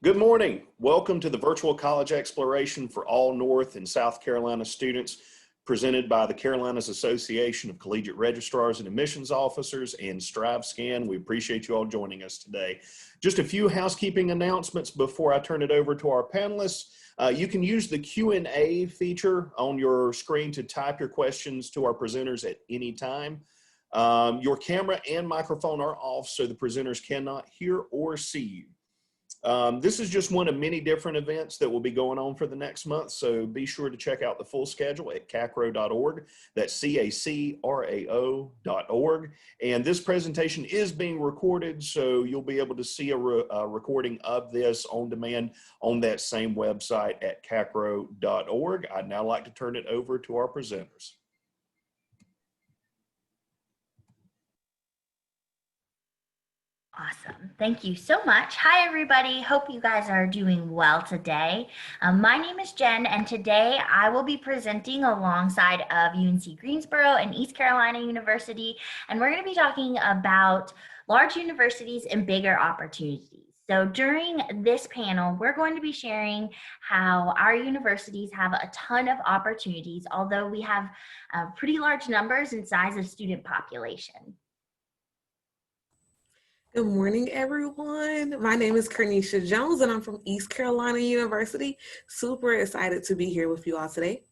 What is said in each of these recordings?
Good morning. Welcome to the Virtual College Exploration for all North and South Carolina students, presented by the Carolinas Association of Collegiate Registrars and Admissions Officers and StriveScan. We appreciate you all joining us today. Just a few housekeeping announcements before I turn it over to our panelists. You can use the Q&A feature on your screen to type your questions to our presenters at any time. Your camera and microphone are off, so the presenters cannot hear or see you. This is just one of many different events that will be going on for the next month, so be sure to check out the full schedule at CACRAO.org. That's CACRAO.org. And this presentation is being recorded, so you'll be able to see a recording of this on demand on that same website at CACRAO.org. I'd now like to turn it over to our presenters. Awesome. Thank you so much. Hi, everybody. Hope you guys are doing well today. My name is Jen, and today I will be presenting alongside of UNC Greensboro and East Carolina University, and we're going to be talking about large universities and bigger opportunities. So during this panel, we're going to be sharing how our universities have a ton of opportunities, although we have pretty large numbers and size of student population. Good morning, everyone. My name is Kernisha Jones, and I'm from East Carolina University. Super excited to be here with you all today.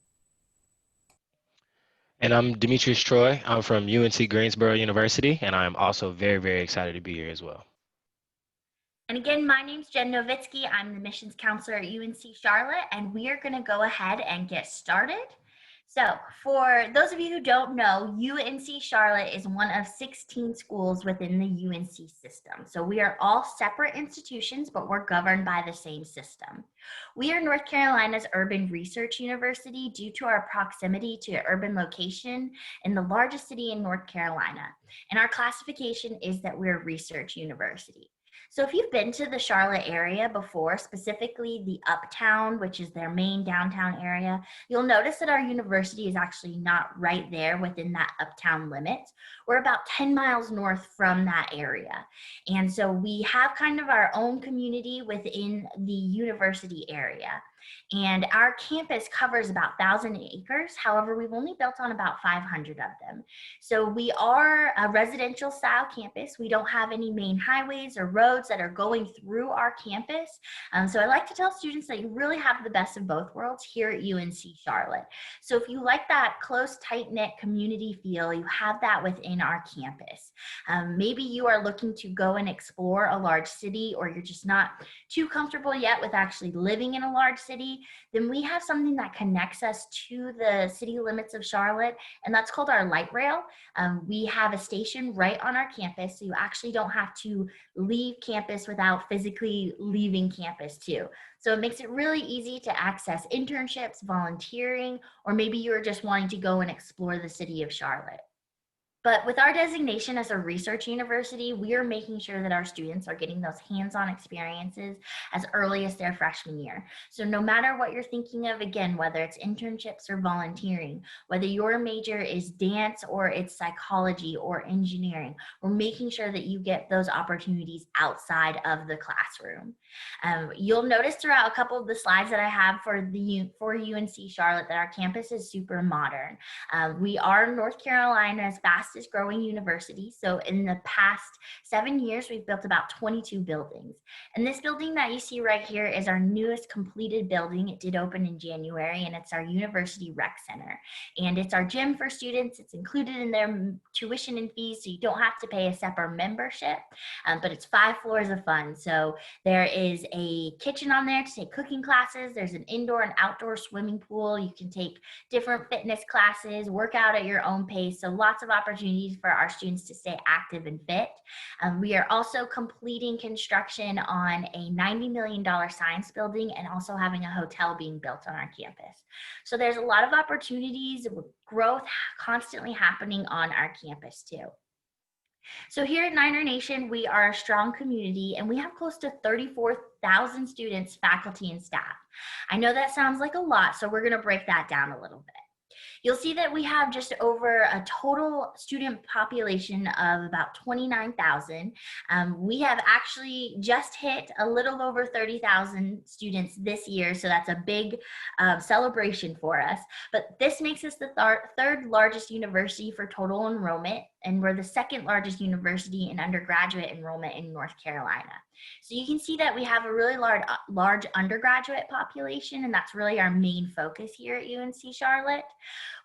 And I'm Demetrius Troy. I'm from UNC Greensboro University, and I'm also very excited to be here as well. And again, my name's Jen Novitsky. I'm the admissions counselor at UNC Charlotte, and we are going to go ahead and get started. So for those of you who don't know, UNC Charlotte is one of 16 schools within the UNC system. So we are all separate institutions, but we're governed by the same system. We are North Carolina's urban research university due to our proximity to urban location in the largest city in North Carolina. And our classification is that we're a research university. So if you've been to the Charlotte area before, specifically the Uptown, which is their main downtown area, you'll notice that our university is actually not right there within that Uptown limits. We're about 10 miles north from that area. And so we have kind of our own community within the university area. And our campus covers about 1,000 acres. However, we've only built on about 500 of them. So we are a residential style campus. We don't have any main highways or roads that are going through our campus. So I like to tell students that you really have the best of both worlds here at UNC Charlotte. So if you like that close, tight-knit community feel, you have that within our campus. Maybe you are looking to go and explore a large city, or you're just not too comfortable yet with actually living in a large city, then we have something that connects us to the city limits of Charlotte, and that's called our light rail. We have a station right on our campus, so you actually don't have to leave campus without physically leaving campus too. So it makes it really easy to access internships, volunteering, or maybe you're just wanting to go and explore the city of Charlotte. But with our designation as a research university, we are making sure that our students are getting those hands-on experiences as early as their freshman year. So no matter what you're thinking of, again, whether it's internships or volunteering, whether your major is dance or it's psychology or engineering, we're making sure that you get those opportunities outside of the classroom. You'll notice throughout a couple of the slides that I have for UNC Charlotte that our campus is super modern. We are North Carolina's fastest growing university. So in the past 7 years, we've built about 22 buildings. And this building that you see right here is our newest completed building. It did open in January, and it's our University Rec Center. And it's our gym for students. It's included in their tuition and fees, so you don't have to pay a separate membership, but it's 5 floors of fun. So there is a kitchen on there to take cooking classes. There's an indoor and outdoor swimming pool. You can take different fitness classes, work out at your own pace. So lots of opportunities for our students to stay active and fit. We are also completing construction on a $90 million science building and also having a hotel being built on our campus. So there's a lot of opportunities with growth constantly happening on our campus too. So here at Niner Nation, we are a strong community, and we have close to 34,000 students, faculty, and staff. I know that sounds like a lot, so we're going to break that down a little bit. You'll see that we have just over a total student population of about 29,000. We have actually just hit a little over 30,000 students this year, so that's a big celebration for us. But this makes us the third largest university for total enrollment, and we're the second largest university in undergraduate enrollment in North Carolina. So you can see that we have a really large undergraduate population, and that's really our main focus here at UNC Charlotte.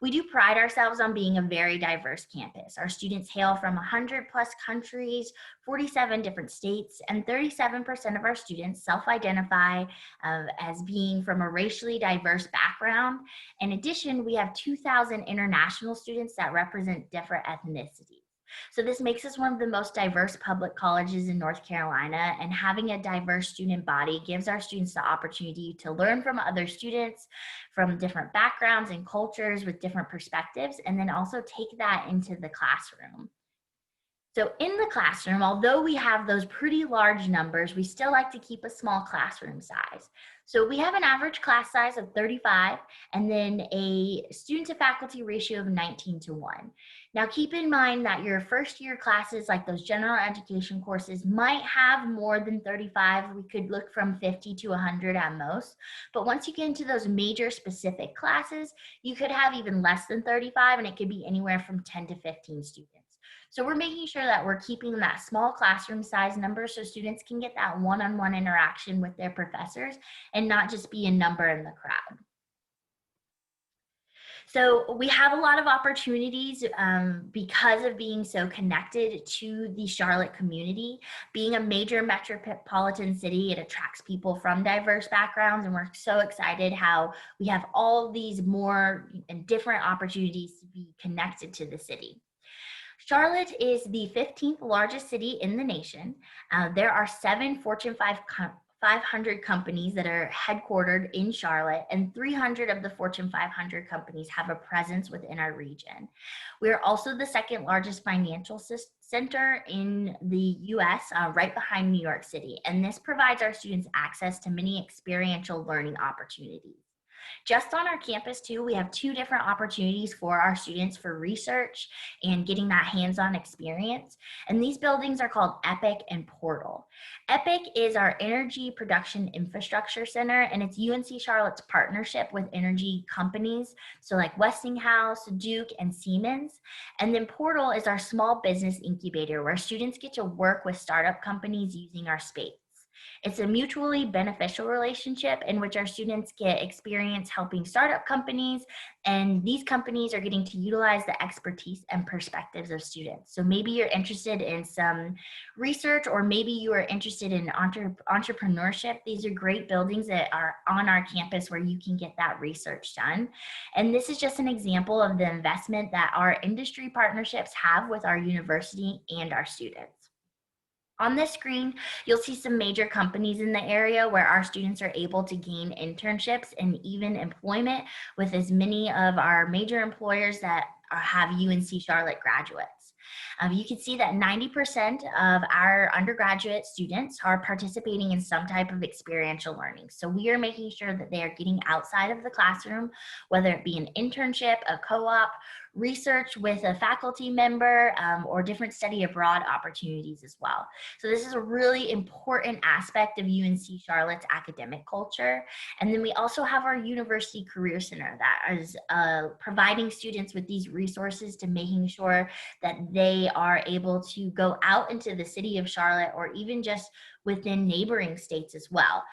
We do pride ourselves on being a very diverse campus. Our students hail from 100 plus countries, 47 different states, and 37% of our students self-identify as being from a racially diverse background. In addition, we have 2,000 international students that represent different ethnicities. So this makes us one of the most diverse public colleges in North Carolina, and having a diverse student body gives our students the opportunity to learn from other students from different backgrounds and cultures with different perspectives, and then also take that into the classroom. So in the classroom, although we have those pretty large numbers, we still like to keep a small classroom size. So we have an average class size of 35 and then a student to faculty ratio of 19:1. Now keep in mind that your first year classes, like those general education courses, might have more than 35. We could look from 50 to 100 at most. But once you get into those major specific classes, you could have even less than 35, and it could be anywhere from 10 to 15 students. So we're making sure that we're keeping that small classroom size number so students can get that one-on-one interaction with their professors and not just be a number in the crowd. So we have a lot of opportunities because of being so connected to the Charlotte community. Being a major metropolitan city, it attracts people from diverse backgrounds, and we're so excited how we have all these more and different opportunities to be connected to the city. Charlotte is the 15th largest city in the nation. There are 7 Fortune 500 companies that are headquartered in Charlotte, and 300 of the Fortune 500 companies have a presence within our region. We are also the second largest financial center in the US, right behind New York City, and this provides our students access to many experiential learning opportunities. Just on our campus too, we have 2 different opportunities for our students for research and getting that hands-on experience. And these buildings are called EPIC and Portal. EPIC is our Energy Production Infrastructure Center, and it's UNC Charlotte's partnership with energy companies, so like Westinghouse, Duke, and Siemens. And then Portal is our small business incubator where students get to work with startup companies using our space. It's a mutually beneficial relationship in which our students get experience helping startup companies, and these companies are getting to utilize the expertise and perspectives of students. So maybe you're interested in some research, or maybe you are interested in entrepreneurship. These are great buildings that are on our campus where you can get that research done. And this is just an example of the investment that our industry partnerships have with our university and our students. On this screen, you'll see some major companies in the area where our students are able to gain internships and even employment with as many of our major employers that have UNC Charlotte graduates. You can see that 90% of our undergraduate students are participating in some type of experiential learning. So we are making sure that they are getting outside of the classroom, whether it be an internship, a co-op, research with a faculty member, or different study abroad opportunities as well. So this is a really important aspect of UNC Charlotte's academic culture. And then we also have our University Career Center that is providing students with these resources to making sure that they are able to go out into the city of Charlotte, or even just within neighboring states as well.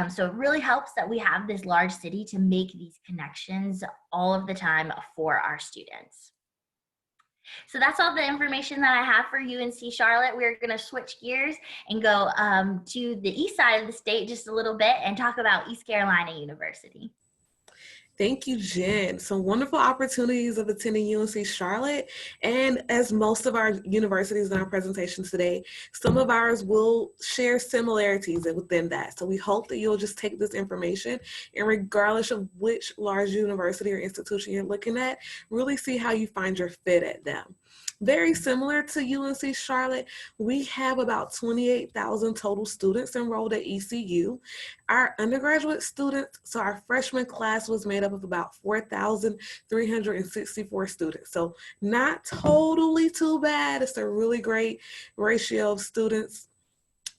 So it really helps that we have this large city to make these connections all of the time for our students. So that's all the information that I have for UNC Charlotte. We're going to switch gears and go to the east side of the state just a little bit and talk about East Carolina University. Thank you, Jen. Some wonderful opportunities of attending UNC Charlotte. And as most of our universities in our presentation today, some of ours will share similarities within that. So we hope that you'll just take this information, and regardless of which large university or institution you're looking at, really see how you find your fit at them. Very similar to UNC Charlotte, we have about 28,000 total students enrolled at ECU. Our undergraduate students, so our freshman class was made up of about 4,364 students. So not totally too bad. It's a really great ratio of students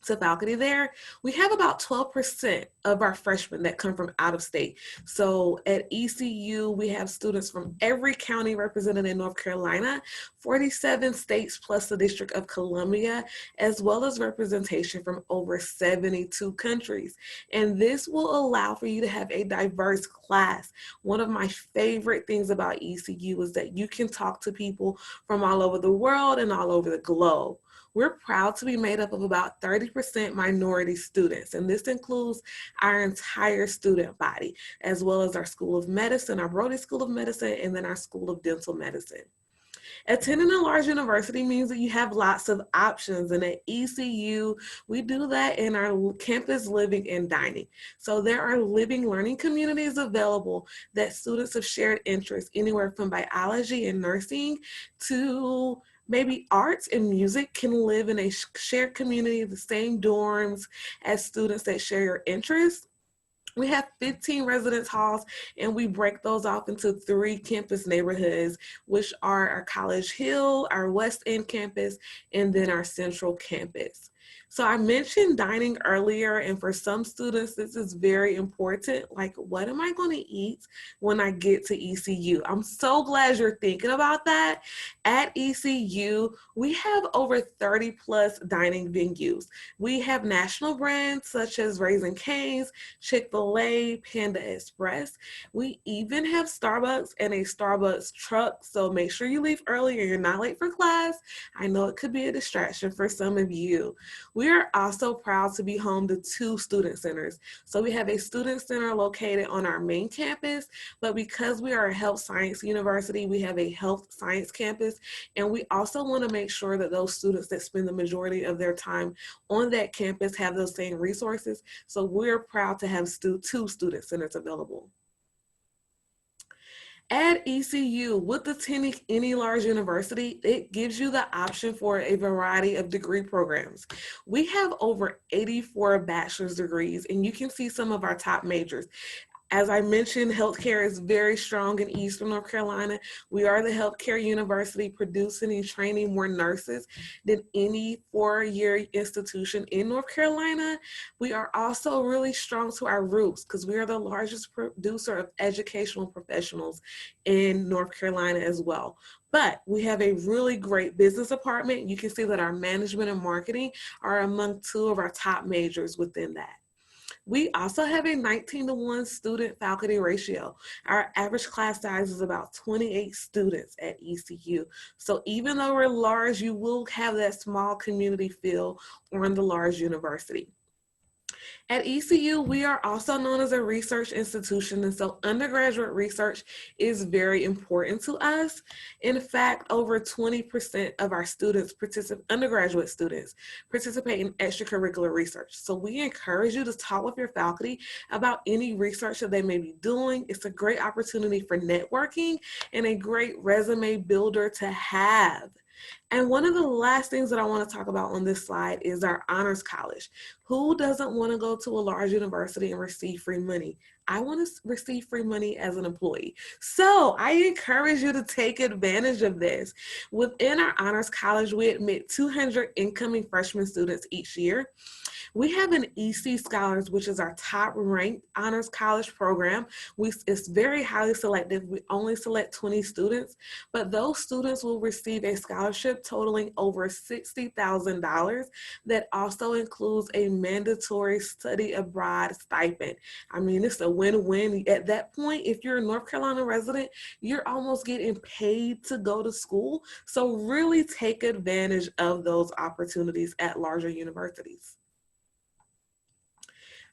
to faculty there. We have about 12% of our freshmen that come from out of state. So at ECU, we have students from every county represented in North Carolina, 47 states plus the District of Columbia, as well as representation from over 72 countries. And this will allow for you to have a diverse class. One of my favorite things about ECU is that you can talk to people from all over the world and all over the globe. We're proud to be made up of about 30% minority students, and this includes our entire student body, as well as our School of Medicine, our Brody School of Medicine, and then our School of Dental Medicine. Attending a large university means that you have lots of options, and at ECU, we do that in our campus living and dining. So there are living learning communities available that students of shared interests, anywhere from biology and nursing to maybe arts and music, can live in a shared community, the same dorms as students that share your interests. We have 15 residence halls, and we break those off into 3 campus neighborhoods, which are our College Hill, our West End campus, and then our Central campus. So I mentioned dining earlier, and for some students, this is very important. Like, what am I going to eat when I get to ECU? I'm so glad you're thinking about that. At ECU, we have over 30 plus dining venues. We have national brands such as Raising Cane's, Chick-fil-A, Panda Express. We even have Starbucks and a Starbucks truck. So make sure you leave early or you're not late for class. I know it could be a distraction for some of you. We are also proud to be home to 2 student centers. So we have a student center located on our main campus, but because we are a health science university, we have a health science campus. And we also want to make sure that those students that spend the majority of their time on that campus have those same resources. So we're proud to have 2 student centers available. At ECU, with attending any large university, it gives you the option for a variety of degree programs. We have over 84 bachelor's degrees, and you can see some of our top majors. As I mentioned, healthcare is very strong in Eastern North Carolina. We are the healthcare university producing and training more nurses than any 4-year institution in North Carolina. We are also really strong to our roots because we are the largest producer of educational professionals in North Carolina as well. But we have a really great business department. You can see that our management and marketing are among 2 of our top majors within that. We also have a 19-to-1 student faculty ratio. Our average class size is about 28 students at ECU. So even though we're large, you will have that small community feel on the large university. At ECU, we are also known as a research institution, and so undergraduate research is very important to us. In fact, over 20% of our students, undergraduate students, participate in extracurricular research. So we encourage you to talk with your faculty about any research that they may be doing. It's a great opportunity for networking and a great resume builder to have. And one of the last things that I want to talk about on this slide is our honors college. Who doesn't want to go to a large university and receive free money? I want to receive free money as an employee. So I encourage you to take advantage of this. Within our honors college, we admit 200 incoming freshman students each year. We have an EC Scholars, which is our top ranked honors college program. It's very highly selective. We only select 20 students, but those students will receive a scholarship totaling over $60,000 that also includes a mandatory study abroad stipend. I mean, it's a win-win. At that point, if you're a North Carolina resident, you're almost getting paid to go to school. So really take advantage of those opportunities at larger universities.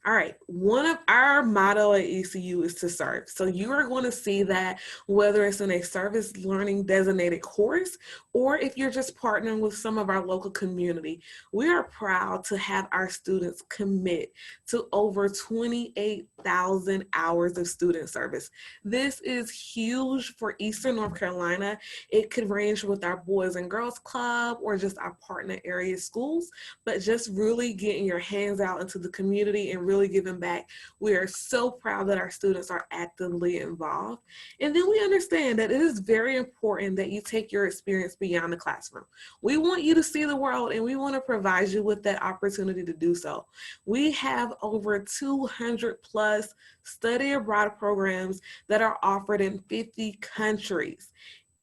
All right, one of our motto at ECU is to serve. So you are going to see that whether it's in a service learning designated course or if you're just partnering with some of our local community, we are proud to have our students commit to over 28,000 hours of student service. This is huge for Eastern North Carolina. It could range with our Boys and Girls Club or just our partner area schools, but just really getting your hands out into the community and really giving back. We are so proud that our students are actively involved. And then we understand that it is very important that you take your experience beyond the classroom. We want you to see the world and we want to provide you with that opportunity to do so. We have over 200 plus study abroad programs that are offered in 50 countries.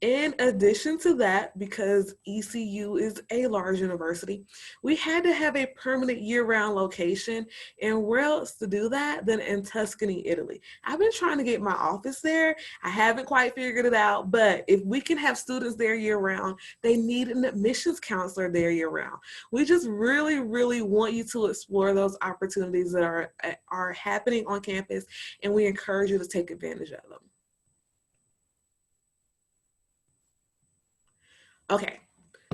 In addition to that, because ECU is a large university, we had to have a permanent year-round location. And where else to do that than in Tuscany, Italy? I've been trying to get my office there. I haven't quite figured it out, but if we can have students there year-round, they need an admissions counselor there year-round. We just really, really want you to explore those opportunities that are happening on campus, and we encourage you to take advantage of them. Okay,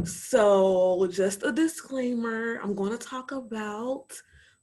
so just a disclaimer, I'm going to talk about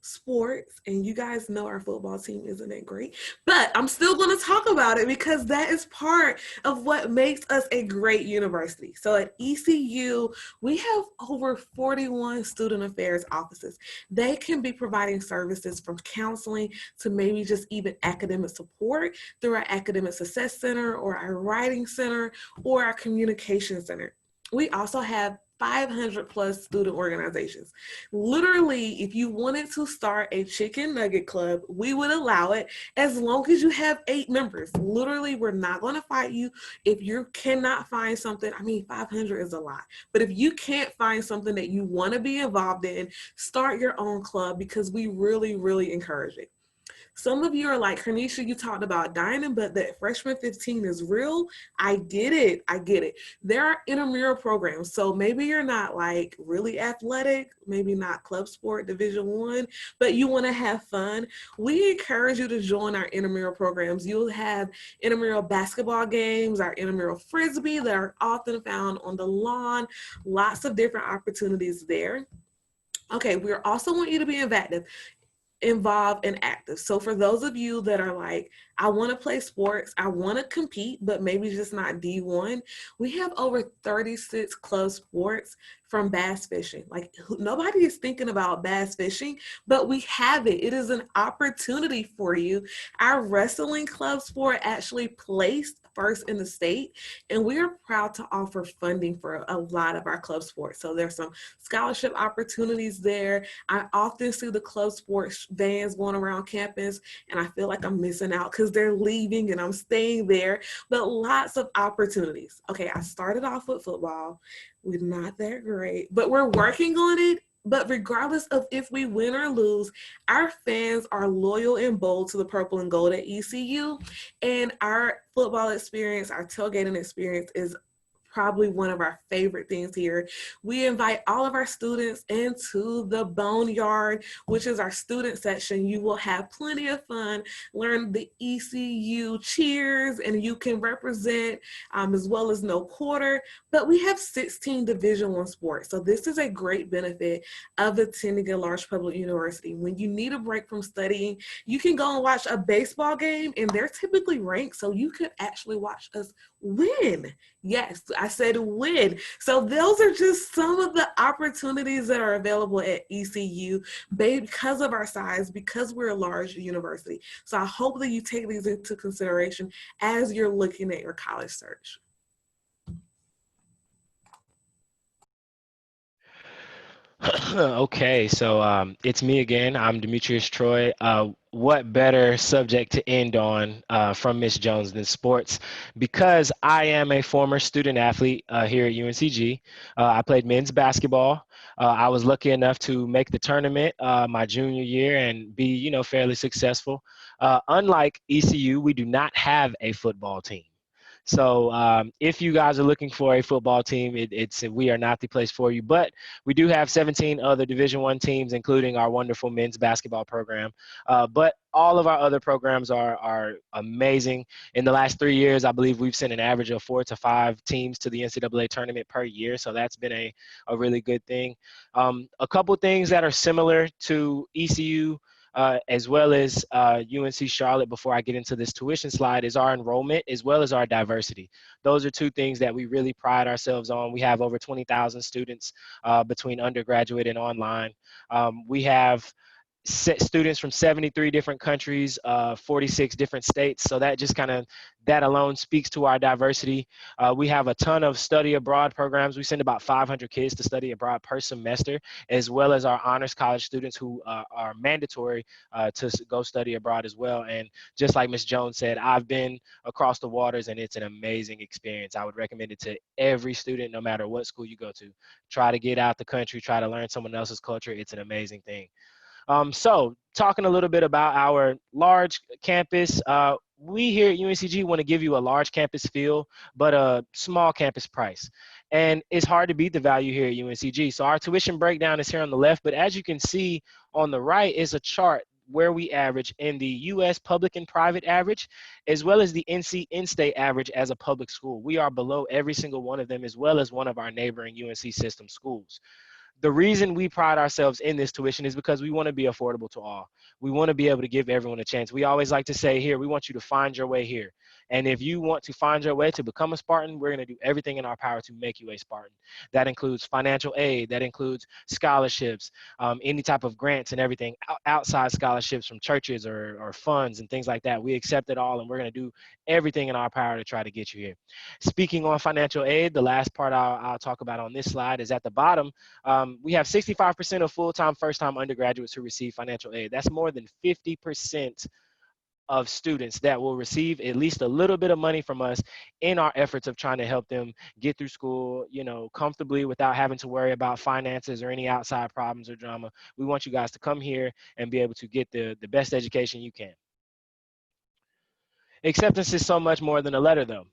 sports, and you guys know our football team isn't that great, but I'm still going to talk about it because that is part of what makes us a great university. So at ECU, we have over 41 student affairs offices. They can be providing services from counseling to maybe just even academic support through our academic success center or our writing center or our communication center. We also have 500 plus student organizations. Literally, if you wanted to start a chicken nugget club, we would allow it as long as you have 8 members. Literally, we're not going to fight you. If you cannot find something, 500 is a lot, but if you can't find something that you want to be involved in, start your own club because we really, really encourage it. Some of you are like, Hernisha, you talked about dining, but that freshman 15 is real. I get it. I get it. There are intramural programs. So maybe you're not like really athletic, maybe not club sport Division I, but you want to have fun. We encourage you to join our intramural programs. You'll have intramural basketball games, our intramural frisbee that are often found on the lawn, lots of different opportunities there. Okay, we also want you to be involved and active. So for those of you that are like, I want to play sports, I want to compete, but maybe just not D1, we have over 36 club sports from bass fishing. Like nobody is thinking about bass fishing, but we have it. It is an opportunity for you. Our wrestling club sport actually placed first in the state, and we are proud to offer funding for a lot of our club sports. So there's some scholarship opportunities there. I often see the club sports vans going around campus, and I feel like I'm missing out because they're leaving and I'm staying there, but lots of opportunities. Okay, I started off with football. We're not that great, but we're working on it. But regardless of if we win or lose, our fans are loyal and bold to the purple and gold at ECU. And our football experience, our tailgating experience is probably one of our favorite things here. We invite all of our students into the Boneyard, which is our student section. You will have plenty of fun, learn the ECU cheers, and you can represent as well as no quarter. But we have 16 Division I sports. So this is a great benefit of attending a large public university. When you need a break from studying, you can go and watch a baseball game, and they're typically ranked, so you could actually watch us win. Yes, I said win. So those are just some of the opportunities that are available at ECU because of our size, because we're a large university. So I hope that you take these into consideration as you're looking at your college search. Okay, so it's me again. I'm Demetrius Troy. What better subject to end on from Miss Jones than sports? Because I am a former student athlete here at UNCG. I played men's basketball. I was lucky enough to make the tournament my junior year and be, fairly successful. Unlike ECU, we do not have a football team. So if you guys are looking for a football team, we are not the place for you. But we do have 17 other Division I teams, including our wonderful men's basketball program. But all of our other programs are amazing. In the last 3 years, I believe we've sent an average of 4 to 5 teams to the NCAA tournament per year. So that's been a really good thing. A couple things that are similar to ECU as well as UNC Charlotte, before I get into this tuition slide, is our enrollment as well as our diversity. Those are two things that we really pride ourselves on. We have over 20,000 students between undergraduate and online. We have students from 73 different countries, 46 different states. So that just that alone speaks to our diversity. We have a ton of study abroad programs. We send about 500 kids to study abroad per semester, as well as our honors college students who are mandatory to go study abroad as well. And just like Ms. Jones said, I've been across the waters and it's an amazing experience. I would recommend it to every student, no matter what school you go to. Try to get out the country, try to learn someone else's culture. It's an amazing thing. So talking a little bit about our large campus, we here at UNCG want to give you a large campus feel, but a small campus price. And it's hard to beat the value here at UNCG. So our tuition breakdown is here on the left, but as you can see on the right is a chart where we average in the U.S. public and private average, as well as the NC in-state average as a public school. We are below every single one of them, as well as one of our neighboring UNC system schools. The reason we pride ourselves in this tuition is because we want to be affordable to all. We want to be able to give everyone a chance. We always like to say here, we want you to find your way here. And if you want to find your way to become a Spartan, we're going to do everything in our power to make you a Spartan. That includes financial aid, that includes scholarships, any type of grants and everything, outside scholarships from churches or funds and things like that. We accept it all, and we're going to do everything in our power to try to get you here. Speaking on financial aid, the last part I'll talk about on this slide is at the bottom. We have 65% of full-time, first-time undergraduates who receive financial aid. That's more than 50% of students that will receive at least a little bit of money from us in our efforts of trying to help them get through school, comfortably without having to worry about finances or any outside problems or drama. We want you guys to come here and be able to get the best education you can. Acceptance is so much more than a letter, though.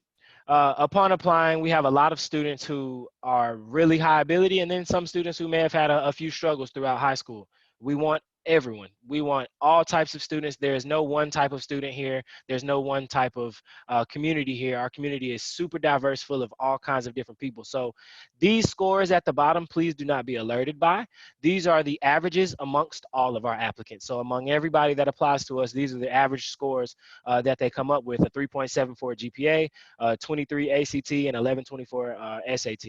Upon applying, we have a lot of students who are really high ability, and then some students who may have had a few struggles throughout high school. We want everyone. We want all types of students. There is no one type of student here. There's no one type of community here. Our community is super diverse, full of all kinds of different people. So these scores at the bottom, please do not be alerted by. These are the averages amongst all of our applicants. So among everybody that applies to us, these are the average scores that they come up with: a 3.74 GPA, 23 ACT, and 1124 SAT.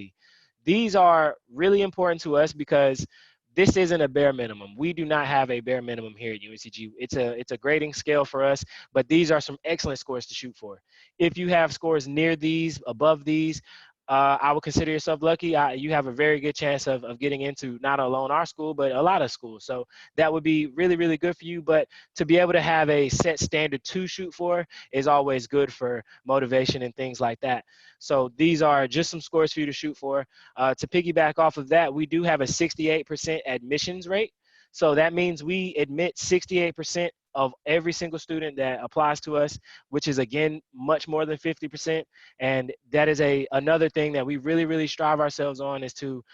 These are really important to us because this isn't a bare minimum. We do not have a bare minimum here at UNCG. It's a grading scale for us, but these are some excellent scores to shoot for. If you have scores near these, above these, I would consider yourself lucky. You have a very good chance of getting into not alone our school, but a lot of schools. So that would be really, really good for you. But to be able to have a set standard to shoot for is always good for motivation and things like that. So these are just some scores for you to shoot for. To piggyback off of that, we do have a 68% admissions rate. So that means we admit 68% of every single student that applies to us, which is, again, much more than 50%. And that is another thing that we really, really strive ourselves on, is to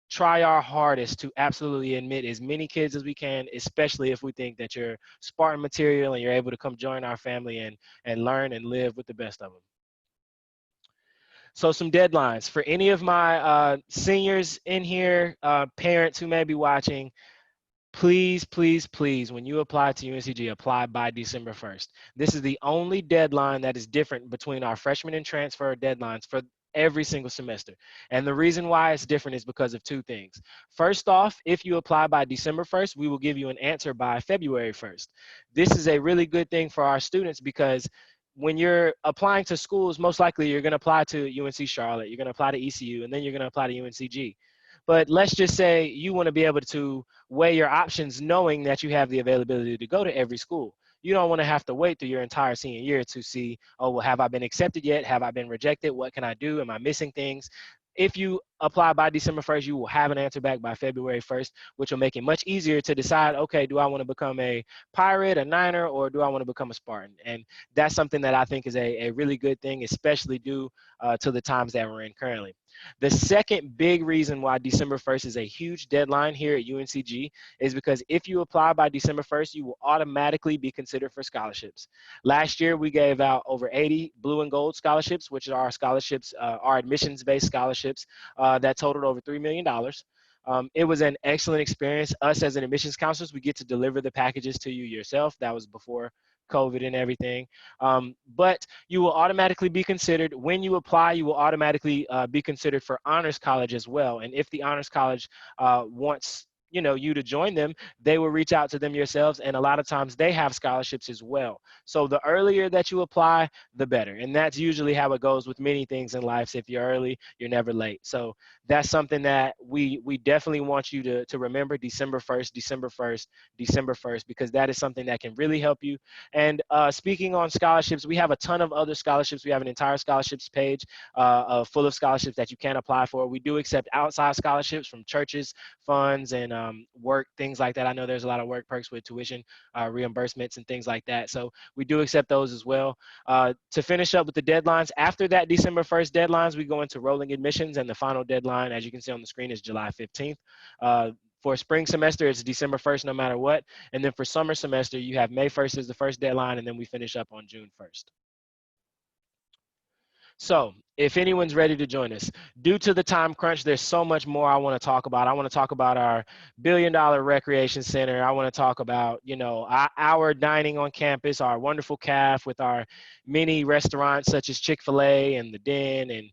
try our hardest to absolutely admit as many kids as we can, especially if we think that you're Spartan material and you're able to come join our family and learn and live with the best of them. So some deadlines for any of my seniors in here, parents who may be watching. Please, please, please, when you apply to UNCG, apply by December 1st. This is the only deadline that is different between our freshman and transfer deadlines for every single semester. And the reason why it's different is because of two things. First off, if you apply by December 1st, we will give you an answer by February 1st. This is a really good thing for our students because when you're applying to schools, most likely you're going to apply to UNC Charlotte, you're going to apply to ECU, and then you're going to apply to UNCG. But let's just say you want to be able to weigh your options knowing that you have the availability to go to every school. You don't want to have to wait through your entire senior year to see, oh, well, have I been accepted yet? Have I been rejected? What can I do? Am I missing things? if you apply by December 1st, you will have an answer back by February 1st, which will make it much easier to decide, okay, do I want to become a Pirate, a Niner, or do I want to become a Spartan? And that's something that I think is a really good thing, especially due to the times that we're in currently. The second big reason why December 1st is a huge deadline here at UNCG is because if you apply by December 1st, you will automatically be considered for scholarships. Last year, we gave out over 80 blue and gold scholarships, which are our scholarships, our admissions-based scholarships that totaled over $3 million. It was an excellent experience. Us as an admissions counselors, we get to deliver the packages to you yourself. That was before COVID and everything. But you will automatically be considered, when you apply, you will automatically be considered for honors college as well. And if the honors college wants you to join them, they will reach out to them yourselves, and a lot of times they have scholarships as well. So the earlier that you apply, the better. And that's usually how it goes with many things in life. So if you're early, you're never late. So that's something that we definitely want you to remember: December 1st, December 1st, December 1st, because that is something that can really help you. And speaking on scholarships, we have a ton of other scholarships. We have an entire scholarships page full of scholarships that you can apply for. We do accept outside scholarships from churches, funds, and work, things like that. I know there's a lot of work perks with tuition reimbursements and things like that. So we do accept those as well. To finish up with the deadlines, after that December 1st deadlines, we go into rolling admissions, and the final deadline, as you can see on the screen, is July 15th. For spring semester, it's December 1st no matter what. And then for summer semester, you have May 1st as the first deadline, and then we finish up on June 1st. So if anyone's ready to join us, due to the time crunch, there's so much more I want to talk about. I want to talk about our billion-dollar recreation center. I want to talk about, our dining on campus, our wonderful caf with our mini restaurants such as Chick-fil-A and The Den and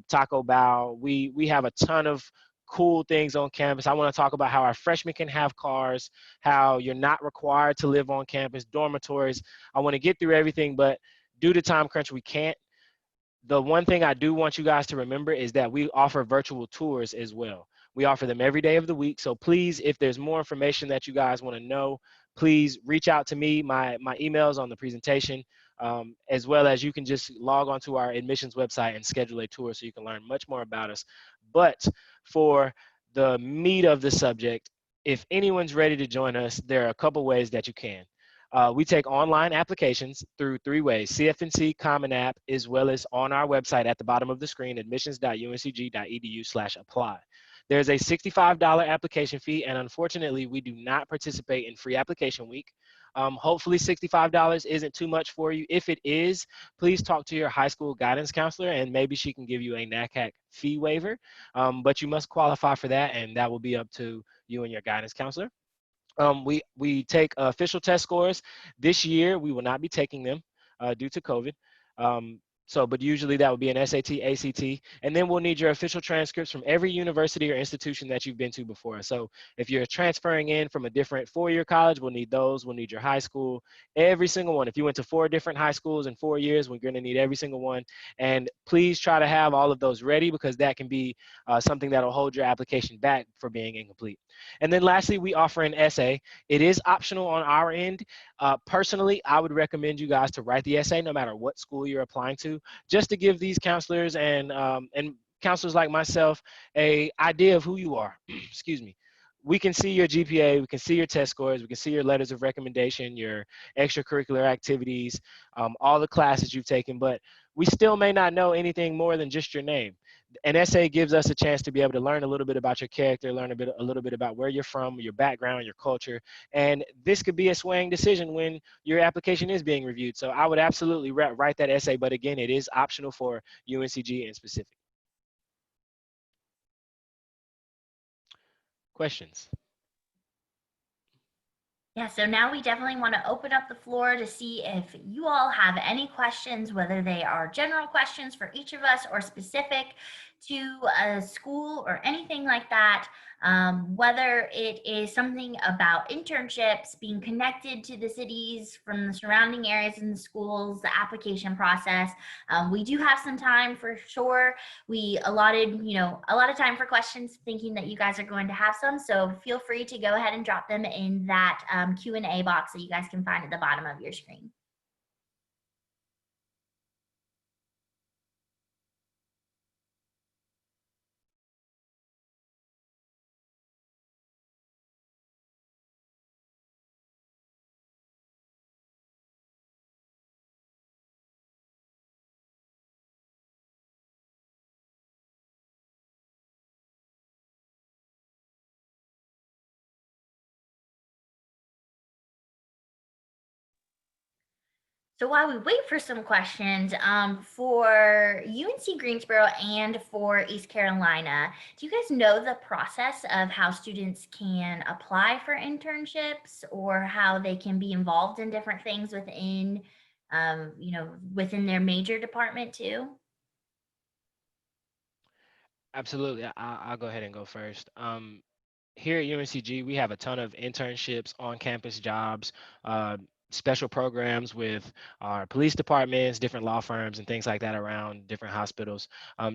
Taco Bell. We have a ton of cool things on campus. I want to talk about how our freshmen can have cars, how you're not required to live on campus, dormitories. I want to get through everything, but due to time crunch, we can't. The one thing I do want you guys to remember is that we offer virtual tours as well. We offer them every day of the week. So please, if there's more information that you guys want to know, please reach out to me. My email is on the presentation, as well as you can just log onto our admissions website and schedule a tour so you can learn much more about us. But for the meat of the subject, if anyone's ready to join us, there are a couple ways that you can. We take online applications through 3 ways: CFNC, Common App, as well as on our website at the bottom of the screen, admissions.uncg.edu/apply. There's a $65 application fee, and unfortunately, we do not participate in free application week. Hopefully $65 isn't too much for you. If it is, please talk to your high school guidance counselor, and maybe she can give you a NACAC fee waiver, but you must qualify for that, and that will be up to you and your guidance counselor. We take official test scores. This year, we will not be taking them due to COVID. But usually that would be an SAT, ACT, and then we'll need your official transcripts from every university or institution that you've been to before. So if you're transferring in from a different 4-year college, we'll need those. We'll need your high school, every single one. If you went to 4 different high schools in 4 years, we're going to need every single one. And please try to have all of those ready, because that can be something that will hold your application back for being incomplete. And then lastly, we offer an essay. It is optional on our end. Personally, I would recommend you guys to write the essay no matter what school you're applying to, just to give these counselors and counselors like myself a idea of who you are. Excuse me. We can see your GPA, we can see your test scores, we can see your letters of recommendation, your extracurricular activities, all the classes you've taken, but we still may not know anything more than just your name. An essay gives us a chance to be able to learn a little bit about your character, learn a little bit about where you're from, your background, your culture, and this could be a swaying decision when your application is being reviewed. So I would absolutely write that essay, but again, it is optional for UNCG in specific. Questions? Yeah, so now we definitely want to open up the floor to see if you all have any questions, whether they are general questions for each of us or specific to a school or anything like that. Whether it is something about internships, being connected to the cities from the surrounding areas and the schools, the application process. We do have some time for sure. We allotted, a lot of time for questions, thinking that you guys are going to have some. So feel free to go ahead and drop them in that Q&A box that you guys can find at the bottom of your screen. So while we wait for some questions, for UNC Greensboro and for East Carolina, do you guys know the process of how students can apply for internships or how they can be involved in different things within, within their major department too? Absolutely. I'll go ahead and go first. Here at UNCG, we have a ton of internships, on-campus jobs, uh, special programs with our police departments, different law firms, and things like that around different hospitals.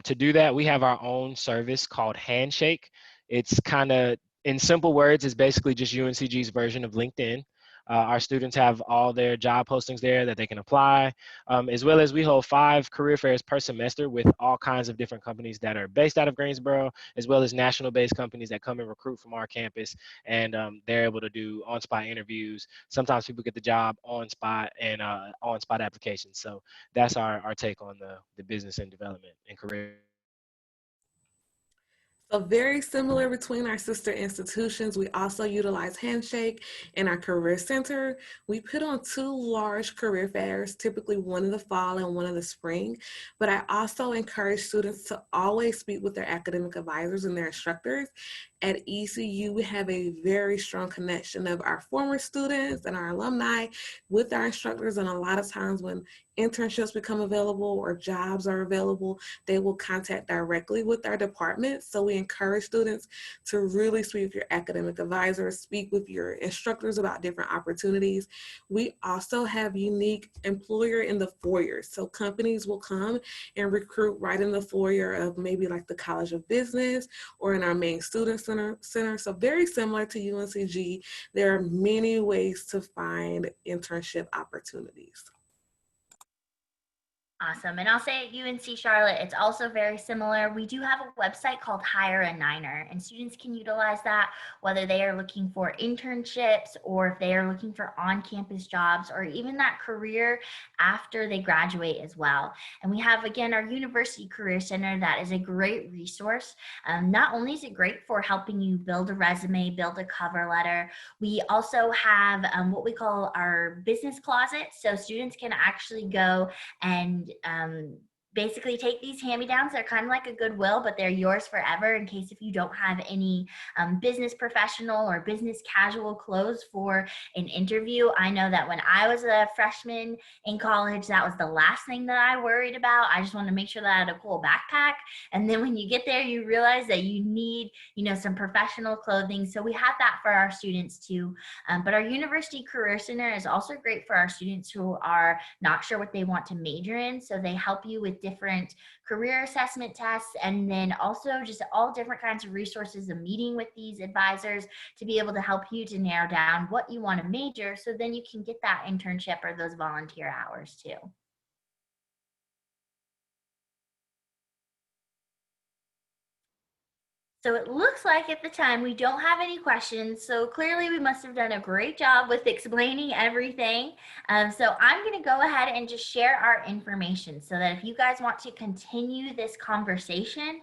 To do that, we have our own service called Handshake. It's kind of, in simple words, it's basically just UNCG's version of LinkedIn. Our students have all their job postings there that they can apply, as well as we hold 5 career fairs per semester with all kinds of different companies that are based out of Greensboro, as well as national-based companies that come and recruit from our campus, and they're able to do on-spot interviews. Sometimes people get the job on spot and on-spot applications. So that's our take on the business and development and career. So very similar between our sister institutions. We also utilize Handshake in our career center. We put on 2 large career fairs, typically one in the fall and one in the spring. But I also encourage students to always speak with their academic advisors and their instructors. At ECU, we have a very strong connection of our former students and our alumni with our instructors. And a lot of times when internships become available or jobs are available, they will contact directly with our department. So we encourage students to really speak with your academic advisors, speak with your instructors about different opportunities. We also have unique employer in the foyer. So companies will come and recruit right in the foyer of maybe like the College of Business or in our main student center. So very similar to UNCG, there are many ways to find internship opportunities. Awesome. And I'll say at UNC Charlotte, it's also very similar. We do have a website called Hire a Niner, and students can utilize that whether they are looking for internships or if they are looking for on-campus jobs or even that career after they graduate as well. And we have, again, our University Career Center that is a great resource. Not only is it great for helping you build a resume, build a cover letter, we also have what we call our business closet. So students can actually go and basically take these hand-me-downs. They're kind of like a Goodwill, but they're yours forever in case if you don't have any business professional or business casual clothes for an interview. I know that when I was a freshman in college, that was the last thing that I worried about. I just wanted to make sure that I had a cool backpack. And then when you get there, you realize that you need, some professional clothing. So we have that for our students too. But our University Career Center is also great for our students who are not sure what they want to major in. So they help you with different career assessment tests, and then also just all different kinds of resources, a meeting with these advisors to be able to help you to narrow down what you want to major, so then you can get that internship or those volunteer hours too. So it looks like at the time we don't have any questions. So clearly we must have done a great job with explaining everything. So I'm going to go ahead and just share our information so that if you guys want to continue this conversation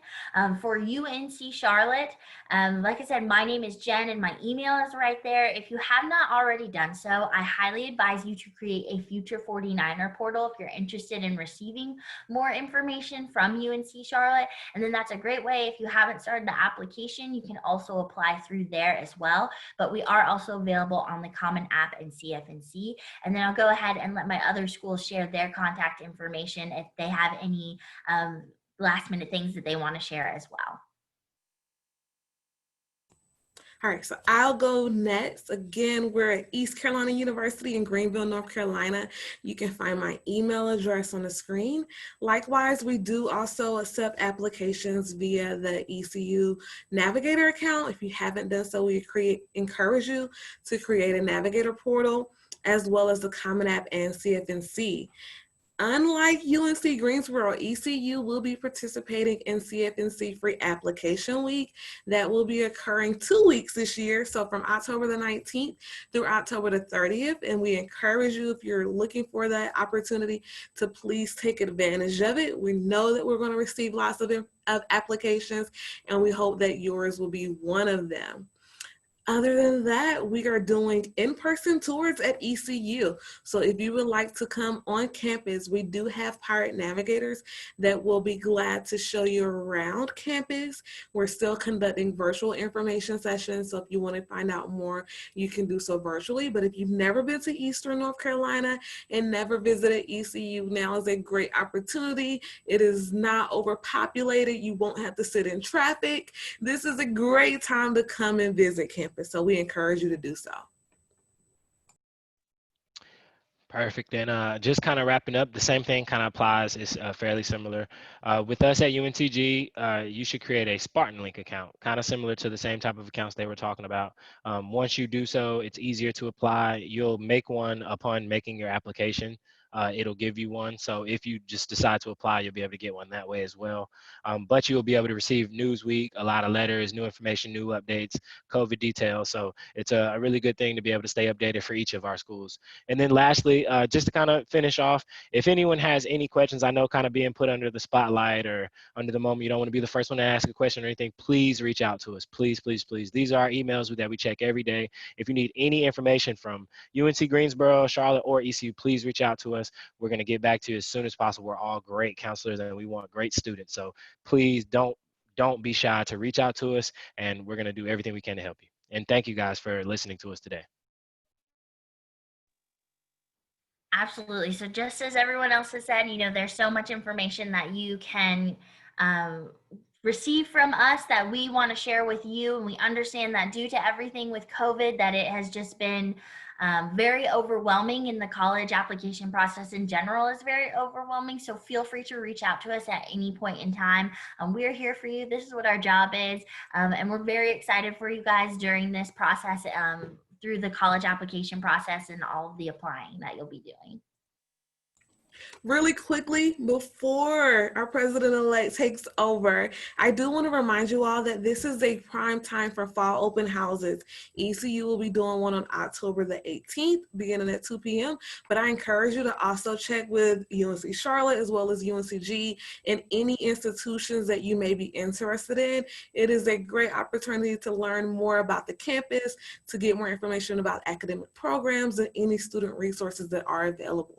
for UNC Charlotte, like I said, my name is Jen and my email is right there. If you have not already done so, I highly advise you to create a Future 49er portal if you're interested in receiving more information from UNC Charlotte. And then that's a great way, if you haven't started the application, you can also apply through there as well. But we are also available on the Common App and CFNC. And then I'll go ahead and let my other schools share their contact information if they have any last minute things that they want to share as well. All right, so I'll go next. Again, we're at East Carolina University in Greenville, North Carolina. You can find my email address on the screen. Likewise, we do also accept applications via the ECU Navigator account. If you haven't done so, we encourage you to create a Navigator portal, as well as the Common App and CFNC. Unlike UNC Greensboro, ECU will be participating in CFNC Free Application Week. That will be occurring 2 weeks this year, so from October the 19th through October the 30th. And we encourage you, if you're looking for that opportunity, to please take advantage of it. We know that we're going to receive lots of applications, and we hope that yours will be one of them. Other than that, we are doing in-person tours at ECU. So if you would like to come on campus, we do have pirate navigators that will be glad to show you around campus. We're still conducting virtual information sessions. So if you want to find out more, you can do so virtually. But if you've never been to Eastern North Carolina and never visited ECU, now is a great opportunity. It is not overpopulated. You won't have to sit in traffic. This is a great time to come and visit campus. So we encourage you to do so. Perfect. And just kind of wrapping up, the same thing kind of applies. It's fairly similar. With us at UNCG, you should create a Spartan Link account, kind of similar to the same type of accounts they were talking about. Once you do so, it's easier to apply. You'll make one upon making your application. It'll give you one. So if you just decide to apply, you'll be able to get one that way as well. But you'll be able to receive Newsweek, a lot of letters, new information, new updates, COVID details. So it's a really good thing to be able to stay updated for each of our schools. And then lastly, just to kind of finish off, if anyone has any questions, I know kind of being put under the spotlight or under the moment, you don't want to be the first one to ask a question or anything, please reach out to us. Please, please, please. These are our emails that we check every day. If you need any information from UNC Greensboro, Charlotte, or ECU, please reach out to us. We're going to get back to you as soon as possible. We're all great counselors and we want great students. So please don't be shy to reach out to us, and we're going to do everything we can to help you. And thank you guys for listening to us today. Absolutely. So just as everyone else has said, there's so much information that you can receive from us that we want to share with you. And we understand that due to everything with COVID, that it has just been very overwhelming, and the college application process in general is very overwhelming. So feel free to reach out to us at any point in time. We're here for you. This is what our job is. And we're very excited for you guys during this process, through the college application process and all of the applying that you'll be doing. Really quickly, before our president-elect takes over, I do want to remind you all that this is a prime time for fall open houses. ECU will be doing one on October the 18th, beginning at 2 p.m. But I encourage you to also check with UNC Charlotte as well as UNCG and any institutions that you may be interested in. It is a great opportunity to learn more about the campus, to get more information about academic programs and any student resources that are available.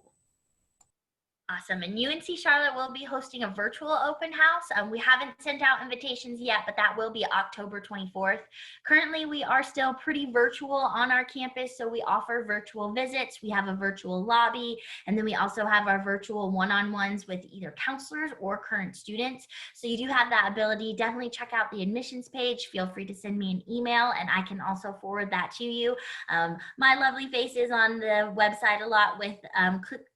Awesome. And UNC Charlotte will be hosting a virtual open house. We haven't sent out invitations yet, but that will be October 24th. Currently, we are still pretty virtual on our campus, so we offer virtual visits. We have a virtual lobby, and then we also have our virtual one-on-ones with either counselors or current students. So you do have that ability. Definitely check out the admissions page. Feel free to send me an email, and I can also forward that to you. My lovely face is on the website a lot with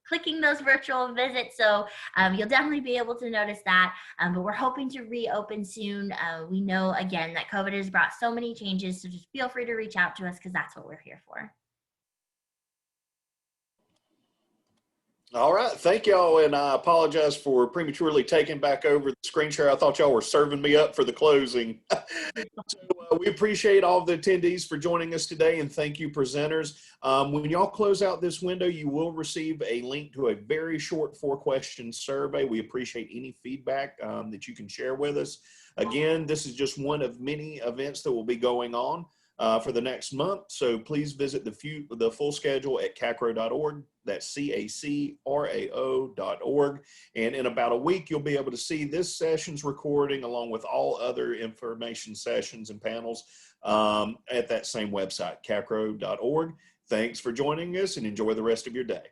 clicking those virtual visits. So you'll definitely be able to notice that, but we're hoping to reopen soon. We know, again, that COVID has brought so many changes, so just feel free to reach out to us because that's what we're here for. All right, thank y'all, and I apologize for prematurely taking back over the screen share. I thought y'all were serving me up for the closing. So we appreciate all the attendees for joining us today, and thank you, presenters. When y'all close out this window, you will receive a link to a very short 4-question survey. We appreciate any feedback that you can share with us. Again, this is just one of many events that will be going on for the next month. So please visit the full schedule at CACRAO.org. That's CACRAO.org. And in about a week, you'll be able to see this session's recording along with all other information sessions and panels at that same website, CACRAO.org. Thanks for joining us and enjoy the rest of your day.